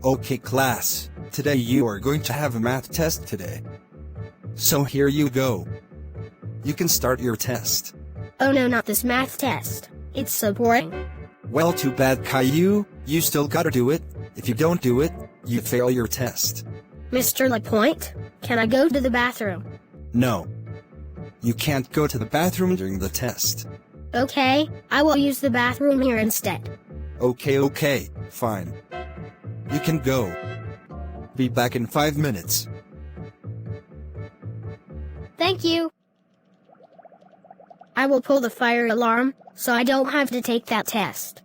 Okay class, today you are going to have a math test today. So here you go. You can start your test. Oh no, not this math test. It's so boring. Well, too bad, Caillou, you still gotta do it. If you don't do it, you fail your test. Mr. LaPointe, can I go to the bathroom? No. You can't go to the bathroom during the test. Okay, I will use the bathroom here instead. Okay, fine. You can go. Be back in 5 minutes. Thank you. I will pull the fire alarm, so I don't have to take that test.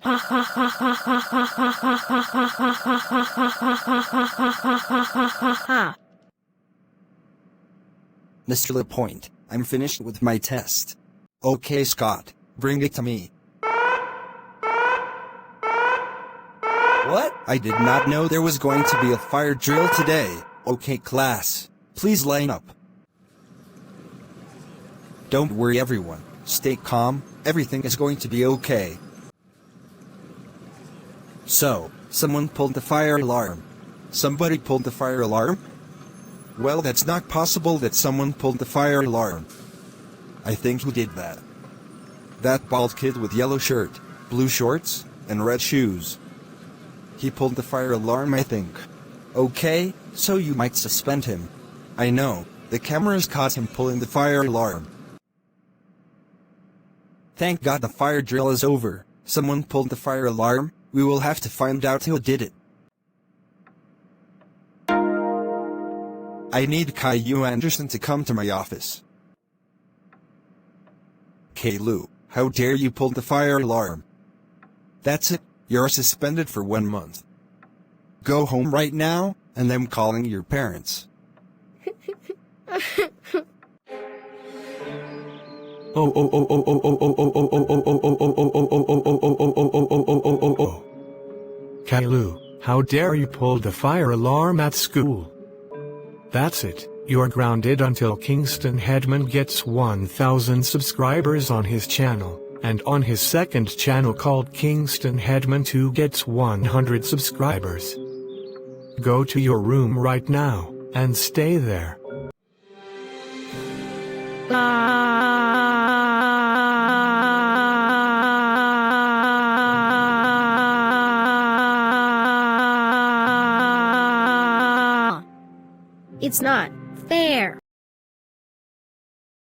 Ha ha ha ha ha ha ha ha ha ha ha ha ha ha ha ha ha ha ha. Mr. LaPointe, I'm finished with my test. Okay, Scott, bring it to me. What? I did not know there was going to be a fire drill today. Okay, class, please line up. Don't worry everyone, stay calm, everything is going to be okay. So, someone pulled the fire alarm. Somebody pulled the fire alarm? Well, that's not possible that someone pulled the fire alarm. I think who did that? That bald kid with yellow shirt, blue shorts, and red shoes. He pulled the fire alarm, I think. Okay, so you might suspend him. I know, the cameras caught him pulling the fire alarm. Thank God the fire drill is over. Someone pulled the fire alarm. We will have to find out who did it. I need Caillou Anderson to come to my office. Caillou, how dare you pull the fire alarm? That's it, you're suspended for 1 month. Go home right now, and I'm calling your parents. Caillou, how dare you pull the fire alarm at school? That's it, you're grounded until Kingston Headman gets 1,000 subscribers on his channel, and on his second channel called Kingston Headman 2 gets 100 subscribers. Go to your room right now, and stay there. It's not fair.